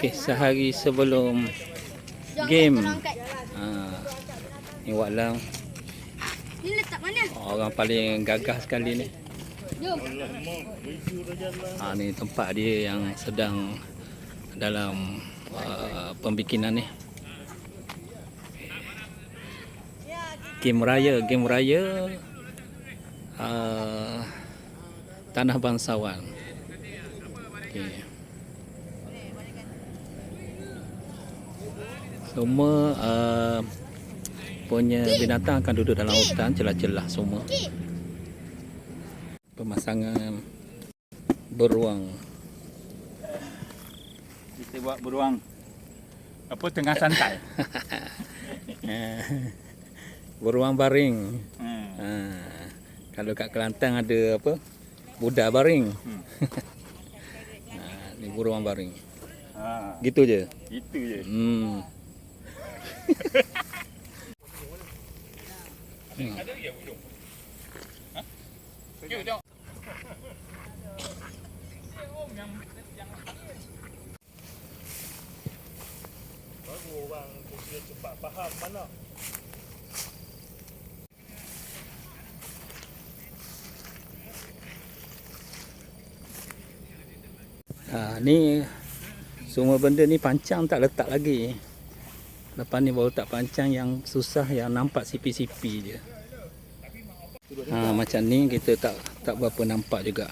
Okey, sehari sebelum game. Ni Wak Lang. Ni letak mana? Orang paling gagah sekali ni. Jom. Ni tempat dia yang sedang dalam pembikinan ni. Game raya Tanah Bangsawan. Okey. Semua punya binatang akan duduk dalam hutan, celah-celah semua. Pemasangan beruang. Kita buat beruang apa tengah santai. Beruang baring. Kalau kat Kelantan ada apa? Budak baring. Ni beruang baring. Gitu je. Itu je. Ada ya ujung. Okey, tengok. Baru orang dia cepat faham mana. Ni semua benda ni pancang tak letak lagi. Lepas ni baru tak pancang, yang susah yang nampak sipi-sipi je. Macam ni kita tak berapa nampak juga.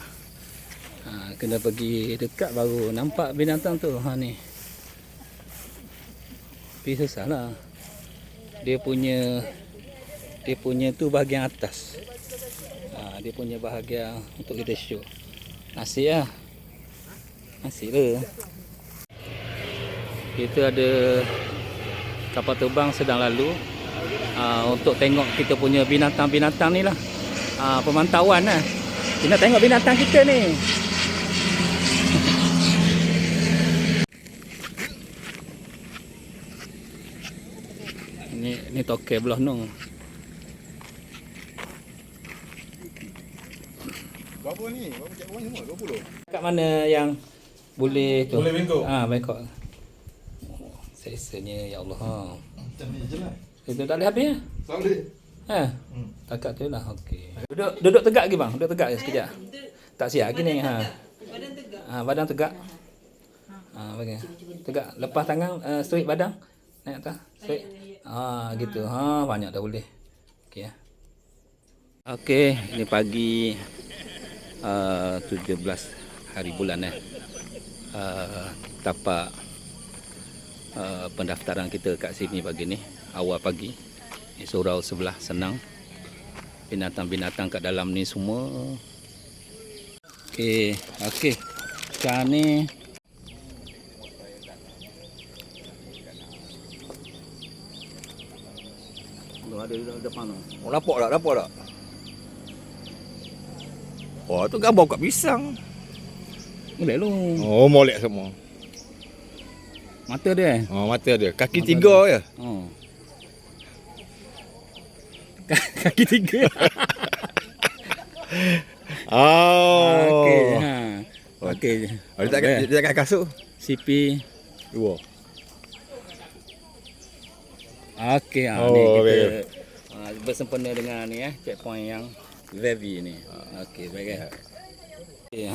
Kena pergi dekat baru nampak binatang tu. Ni. Tapi susah lah. Dia punya tu bahagian atas. Dia punya bahagian untuk kita show. Nasib lah. Nasib lah. Kita ada kapal terbang sedang lalu untuk tengok kita punya binatang-binatang ni lah. Pemantauan lah. Kita nak tengok binatang kita ni. Ni tokek belah nong. Berapa ni? Berapa cek orang semua? 20. Kat mana yang boleh tu? Boleh bengkok. Bengkok. Sesanya ya Allah. Macam ni je lah. Itu tak boleh habis ya? Tak boleh. Takat tu lah. Okey. Duduk tegak lagi bang. Duduk tegak je sekejap. Tak siap gini. Badan tegak. Badan tegak. Bagi. Tegak. Lepas tangan straight badan. Naik atas. Straight. Gitu. Banyak dah boleh. Okey ya. Okey, ini pagi 17 hari bulan tapak pendaftaran kita kat sini pagi ni, awal pagi. Ni surau sebelah senang. Binatang-binatang kat dalam ni semua. Okey. Sekarang ni ada di depan tu. Nampak tak? Oh, tu gambar kat pisang. Molek lu. Oh, molek semua. Mata dia. Mata dia. Kaki Mata 3 je. Kaki 3. Okey. Okey. Dia tak kasut. CP 2. Okey, ni kita bersempena dengan ni checkpoint yang Levi ni. Okey, baik. Okey,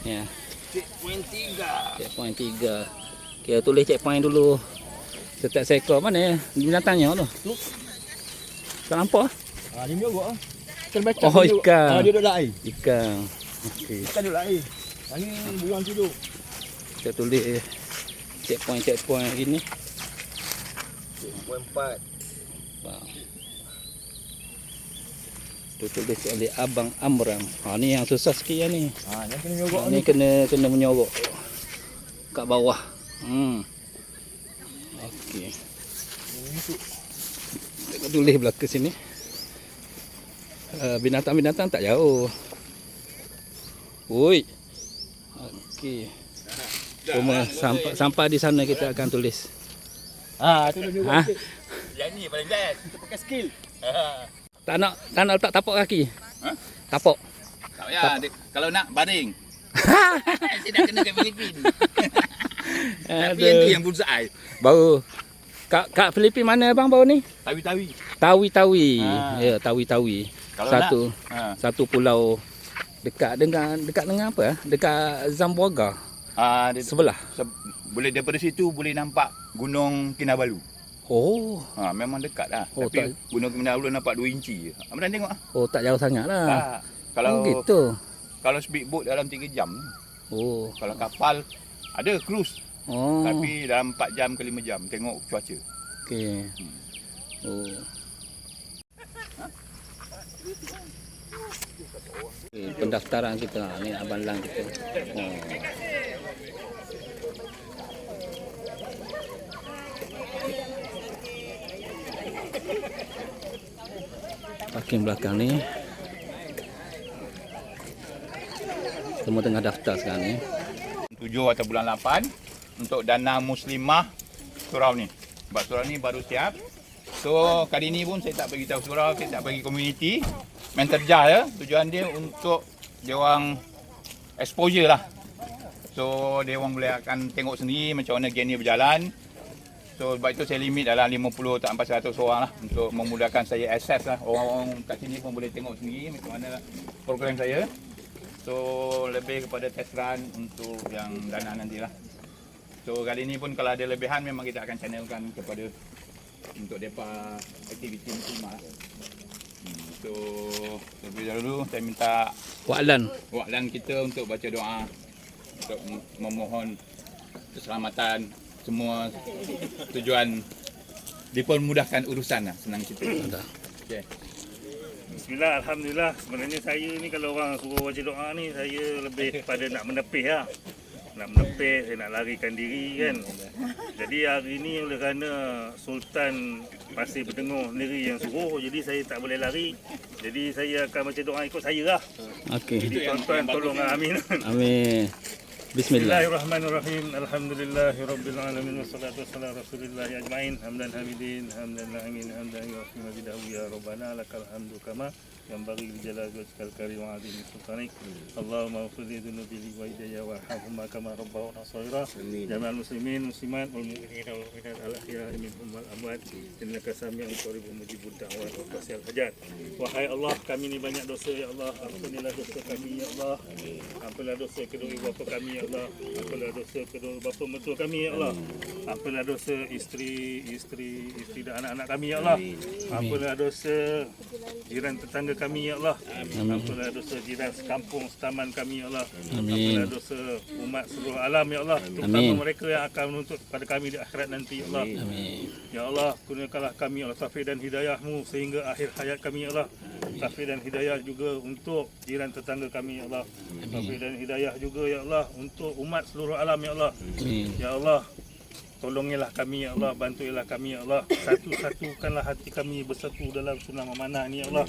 ni checkpoint 3. Okey, tulis checkpoint dulu. Setiap seekor mana binatangnya tu? Tak nampak? Ni merah. Terbaca. Oh, ikan. Dia duduk dalam air. Ikan. Okey. Ikan duduk dalam air. Ni buang tidur. Kita tulis checkpoint gini. 4. Tu tulis oleh Abang Amram. Ni yang susah sikit ya ni. Yang kena menyorok Ni kena menyorok kat bawah. Okey. Kita tulis belakang sini. Binatang-binatang tak jauh. Oi. Okey. Cuma sampai di sana kita akan tulis. Tu dah menyorok. Yang ni paling best. Kita pakai skill. Tak nak letak tapak kaki. Tapak. Tak payah. Kalau nak baring. Nanti nak kena ke Filipin. Tapi yang tu yang bullseye. Baru kat Filipin mana bang baru ni? Tawi-tawi. Tawi-tawi. Ha. Ya, tawi-tawi. Kalau Satu pulau dekat dengan apa? Dekat Zamboanga. Dia, Sebelah. boleh daripada situ boleh nampak Gunung Kinabalu. Oh. Memang dekat lah. Oh, Tapi Gunung Kinabalu nampak 2 inci je. Abang tengok ah. Oh, tak jauh sangat lah. Tak. Kalau gitu. Kalau speedboat dalam 3 jam. Oh. Kalau kapal ada cruise. Oh. Tapi dalam 4 jam ke 5 jam tengok cuaca. Okey. Oh. Okay, pendaftaran kita ni abang lang kita. Oh. Parking belakang ni. Semua tengah daftar sekarang ni. 7 atau bulan 8 untuk dana muslimah surau ni. Sebab surau ni baru siap. So kali ni pun saya tak bagi tahu surau, saya tak bagi komuniti. Main terjah ya. Tujuan dia untuk dia orang exposure lah. So dia orang boleh akan tengok sendiri macam mana game ni berjalan. So sebab itu saya limit dalam 50 tak sampai 100 orang lah untuk memudahkan saya akses lah. Orang-orang kat sini pun boleh tengok sendiri macam mana program saya. So lebih kepada test run untuk yang dana nantilah. So kali ni pun kalau ada lebihan memang kita akan channelkan kepada untuk depa aktiviti muslimah. So terlebih dahulu saya minta waklan kita untuk baca doa untuk memohon keselamatan semua tujuan dipermudahkan urusan lah, senang cerita. Okey. Bismillah, Alhamdulillah. Sebenarnya saya ni kalau orang suruh baca doa ni, saya lebih pada nak menepih lah. Nak menepih, saya nak larikan diri kan. Jadi hari ni oleh kerana Sultan masih bertengah sendiri yang suruh, jadi saya tak boleh lari. Jadi saya akan baca doa ikut saya lah. Okey. Jadi tuan-tuan tolong amin. Amin. Bismillah. Bismillahirrahmanirrahim. Alhamdulillahirabbil alamin wassalatu wassalamu ala rasulillahi ajmain. Hamdan hamidin, hamdan na'imin, hamdan yuwaffi majidahu ya rabbana lakal hamdu kama yanbaghi li jalali wajhikal karim wa 'azimi sultanik. Allahumma ighfir li dhunubi wa hidayah warhamhuma kama rabbawna shaghira. Jami'al muslimin muslimat wal mu'minina wal mu'minat al ahya'i minhum wal amwat. Innaka sami'un qaribun mujibud da'wat wa qasiyal hajat. Wahai Allah, kami ni banyak dosa ya Allah. Ampunilah dosa kami ya Allah. Ampunilah dosa kedua ibu bapa kami ya Allah. Ampunilah dosa kedua bapa mertua kami ya Allah. Ampunilah dosa isteri dan anak-anak kami ya Allah. Ampunilah dosa jiran tetangga kami ya Allah. Ampunilah dosa jiran sekampung setaman kami ya Allah. Ampunilah dosa umat seluruh alam ya Allah, terutama mereka yang akan menuntut pada kami di akhirat nanti ya Allah. Ya Allah, kurniakanlah kami Allah taufik dan hidayah-Mu sehingga akhir hayat kami ya Allah. Taufik dan hidayah juga untuk jiran tetangga kami ya Allah. Taufik dan hidayah juga ya Allah untuk umat seluruh alam ya Allah. Ya Allah, tolongilah kami ya Allah, bantuilah kami ya Allah. Satu-satukanlah hati kami bersatu dalam sunnah memanah ni ya Allah.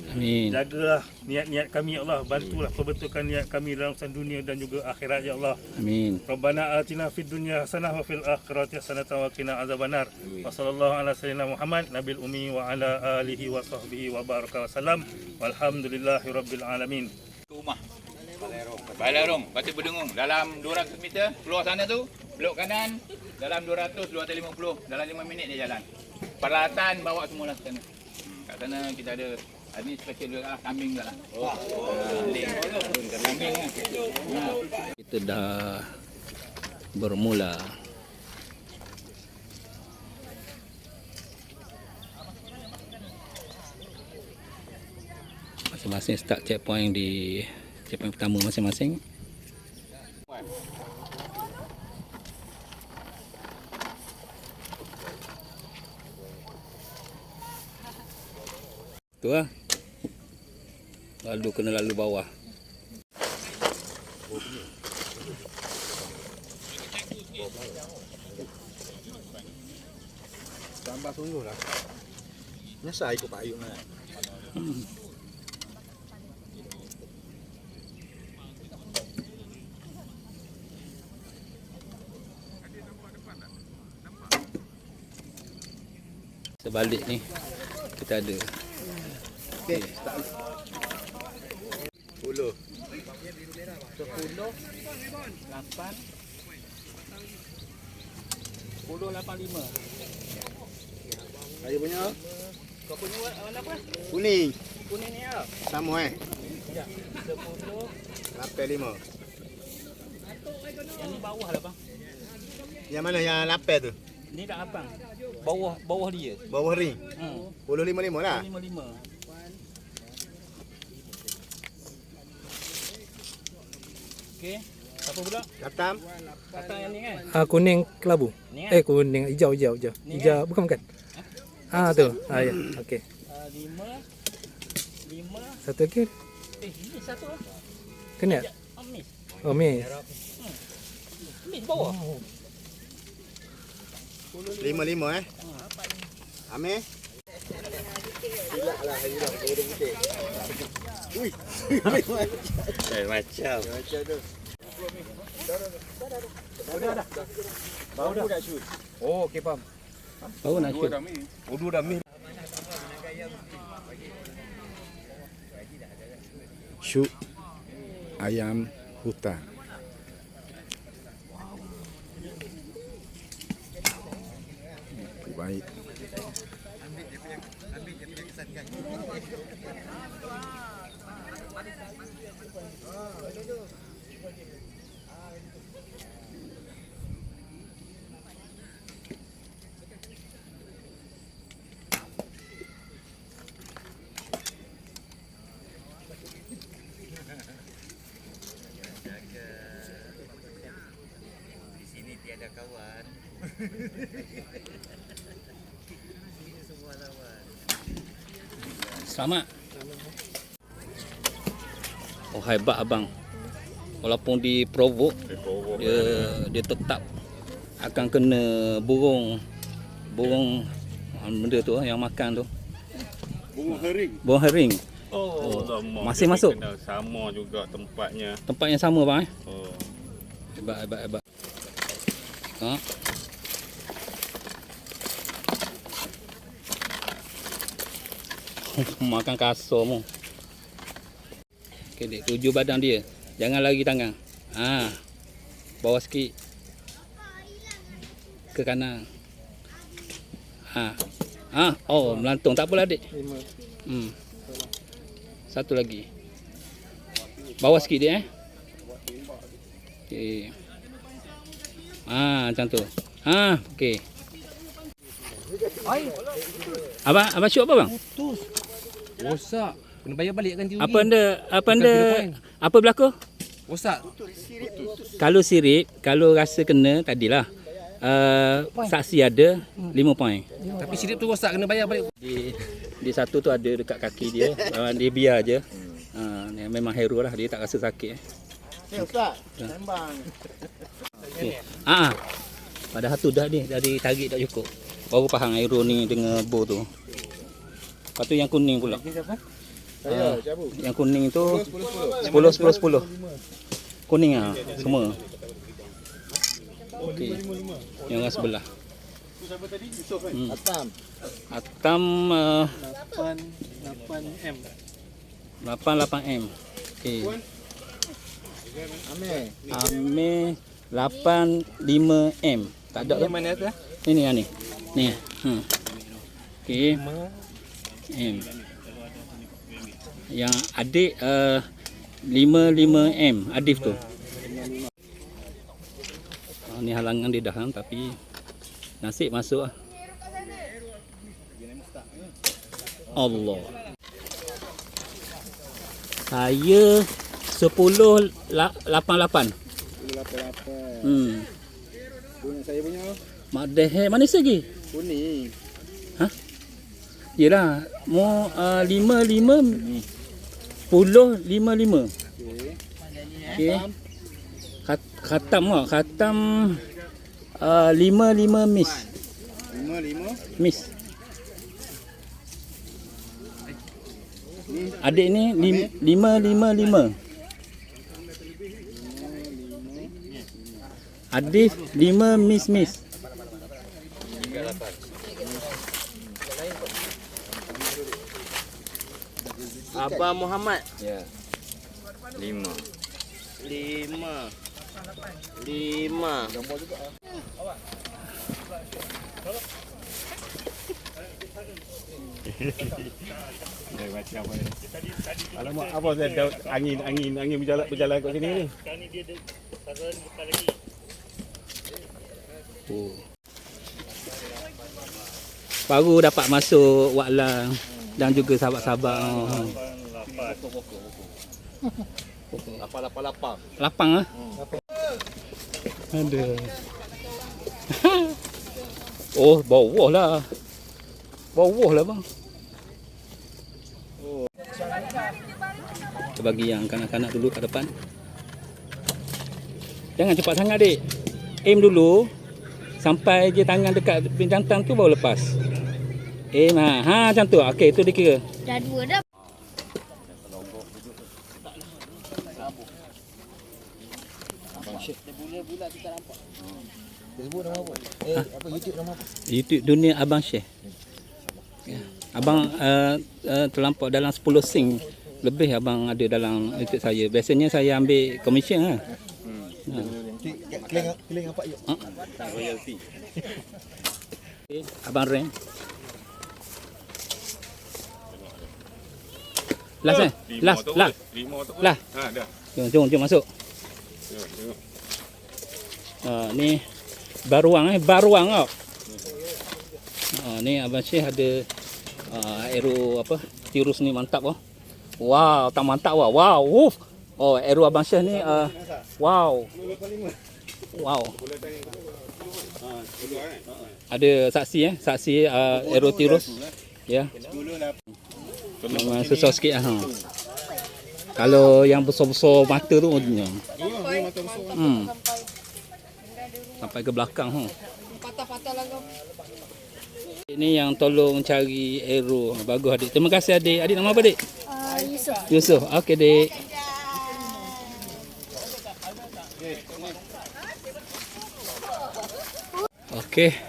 Jagalah niat-niat kami ya Allah, bantulah perbetulkan niat kami dalam urusan dunia dan juga akhirat ya Allah. Amin. Rabbana atina fid dunya hasanah wa fil akhirati hasanah wa qina azabannar. Wa sallallahu ala sayyidina Muhammad nabil ummi wa ala alihi wa sahbihi wa baraka wa salam. Walhamdulillahirabbil alamin. Rumah Balarong, Batu Berdengung dalam 200 meter keluar sana tu, belok kanan dalam 200 dalam 5 minit dia jalan. Peralatan bawa semua lah sana. Kat sana kita ada ni special juga lah, kambing juga lah. Kambing lah. Kita dah bermula. Masing-masing start checkpoint di checkpoint pertama masing-masing. Tu lah. Lalu kena lalu bawah. Tambah sungguh lah. Nyesal ikut payung lah. Sebalik ni kita ada. Okey, start. 10. 10. 8. 10.85. Saya punya Kau punya warna apa? kuning. Kuning ni ah. Sama Sekejap. 10. 85. Yang ni bawah lah bang. Yang mana yang 8 tu? Ni tak abang. Bawah dia. Bawah ring. 10.55 lah. 55. Okey. Siapa pula? Katam. Kata yang ni kan? Kuning kelabu. Ni kan? Kuning hijau. Ni Hijau bukan. Tu. Ya. Okey. 5. Satu lagi. Ini satu lah. Kena. Miss. Oh, Miss. Miss bawah. 55 Amir. Silaplah hilang bodoh putih. Ui. Macam tu. Bau dah shoot. Oh, okey faham. Baru nak shoot. Bodoh dah mil. Shoot ayam hutan. Baik. Di sini tiada kawan. Selamat. Oh hebat abang. Walaupun diprovok, dia tetap akan kena burung benda tu yang makan tu. Burung herring. Oh, masih masuk. Sama juga tempatnya. Tempat yang sama bang. Oh. Hebat. Ha. Makan kasar mu. Okey, dek, tuju badan dia. Jangan lari tangan. Bawah sikit. Ke kanan. Oh, melantung. Tak apalah, dek. Satu lagi. Bawah sikit dia Okey. Macam tu. Okey. Abang shoot apa bang? Rosak. Kena bayar balik kan Apa berlaku? Rosak. Kalau sirip, kalau rasa kena tadilah. Saksi ada 5 poin. Tapi sirip tu rosak kena bayar balik. Di satu tu ada dekat kaki dia. Dia biar je. Memang hero lah, dia tak rasa sakit. Ustaz, sembang. Okay. Pada satu dah ni, dari tarik tak cukup. Baru faham hero ni dengan bow tu. Lepas tu yang kuning pula. Saya cabut. Yang kuning tu 10. Kuning semua. Okey. Yang orang sebelah. Siapa tadi? Yusof kan? Atam 8M. 88M. Okey. Amir. 85M. Tak ada Yang mana tu? Ini yang ni. Ni. Okey. M. Yang adik 55M Adif tu. Ni halangan dia dah tapi nasib masuk lah. Allah. Saya 10.88. 88. Punya saya punya Mak deh manis lagi. kuning. Yelah, mau 55 10.55. Okey. Khatam lah, khatam 55 miss. 55. Miss. Adik ni 555. Adif 5 miss. Abang Muhammad. Ya. 5. 5. Macam apa ni? Alamak, apa saya tahu angin berjalan kat sini ni. Sekarang ni dia ada sasaran depan lagi. Oh. Baru dapat masuk Wak Lang dan juga sahabat-sahabat. Lapang ah. Ada. Oh, bawah lah. Bawah lah bang. Kita bagi yang kanak-kanak dulu kat depan. Jangan cepat sangat dik. Aim dulu. Sampai je tangan dekat jantan tu baru lepas. Aim ha. Macam tu. Okey, tu dikira. Dah dua dah. Facebook nama apa? Apa YouTube nama apa? YouTube Dunia Abang Syekh. Ya. Abang terlampau dalam 10 sing lebih abang ada dalam YouTube saya. Biasanya saya ambil commission lah. Keling apa yuk? Royalty. Okay, abang rank. Last eh? Last. Lima tu. Lah. Ha, dah. Jom masuk. Tengok. Ni baruang baruang tau. Ni abang Syekh ada aero apa? Tirus ni mantap oh. Wow, tak mantap wah. Wow. Woof. Oh, aero abang Syekh ni wow. Wow. Ada saksi aero tirus. Ya. Memang susah sikit lah. Kalau yang besar-besar mata tu sampai ke belakang Patah-patah lah kau. Ini yang tolong cari aero. Bagus adik. Terima kasih adik. Adik nama apa adik? Yusuf. Yusuf. Okey adik. Okey.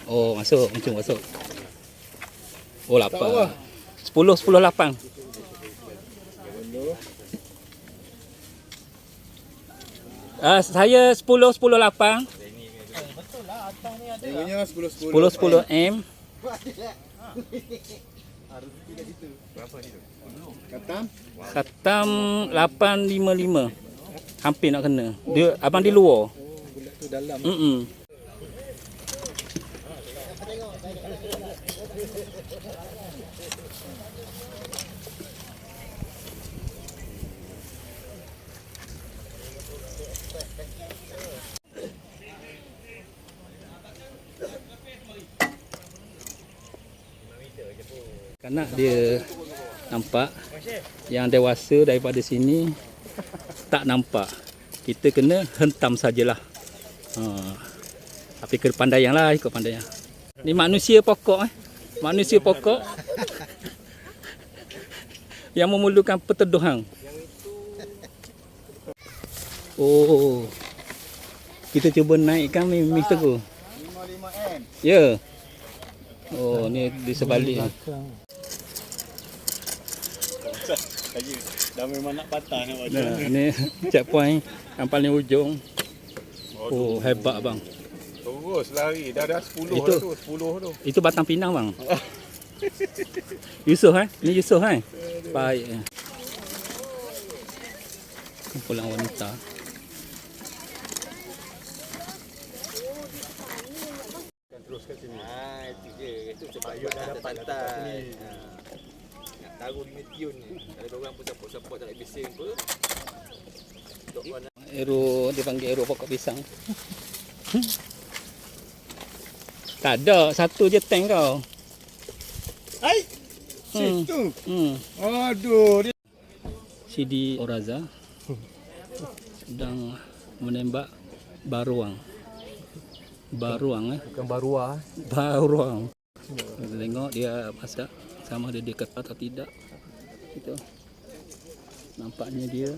Oh masuk. Masuk. Oh 8. 10 8. Saya 10 8. Tengoknya 10 10 M. Khatam 855. Hampir nak kena. Dia abang di luar. bulat tu dalam. Kanak dia nampak, yang dewasa daripada sini tak nampak. Kita kena hentam sajalah. Tapi kepandaian lah, ikut pandaian. Ni manusia pokok manusia pokok yang memerlukan perteduhan. Oh, kita cuba naikkan Mr. Go. 55M. Ya. Oh, ni di sebalik. Dah memang nak patah nak baca. Nah, ni checkpoint yang paling ujung. Oh, hebat bang. Terus lari. Dah 10 Itu. tu. 10 tu. Itu Batang Pinang bang. Yusof Ni Yusof Baik. Kumpulan wanita. Terus kat sini. Itu je. Itu sebab you dah dapat pantai. Nak taruh di Metiun ni. Kalau orang pun support-support tak nak bising pun. Aero, dia panggil aero pokok pisang. Tak ada, satu je tank kau. Hai. Situ. Hmm. Aduh, dia Sidi Oraza sedang menembak baruang. Bukan barua. Baruang. Kita tengok dia masak sama ada dia ketat atau tidak. Itu. Nampaknya dia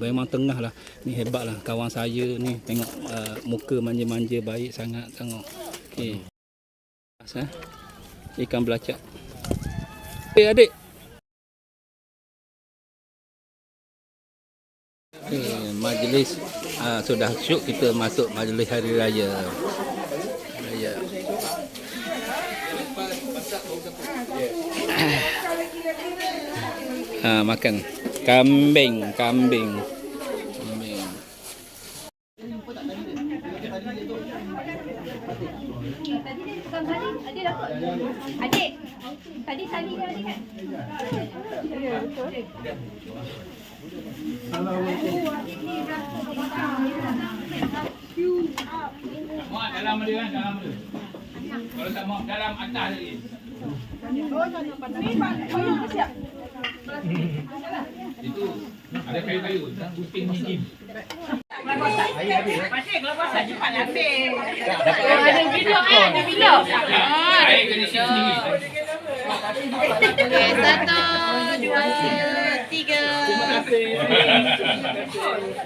memang tengah lah. Ni hebat lah kawan saya ni. Tengok muka manja-manja baik sangat. Tengok. Okey. Ikan belacak. Adik. Majlis sudah syuk kita masuk majlis hari raya. Makan kambing. Adik, tadi tali dia adik kan? Muat dalam dia kan, dalam dia. Kalau tak muat dalam atas lagi. Itu ada kayu-kayu dan gunting gigi. Ada video ada video. Air kena sini. Okey, 1, 2, 3.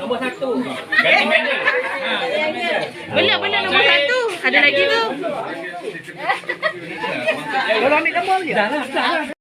Nombor 1. Ganti medal. Benar nombor 1. Ada lagi tu. Kalau ambil nombor je. Dah lah.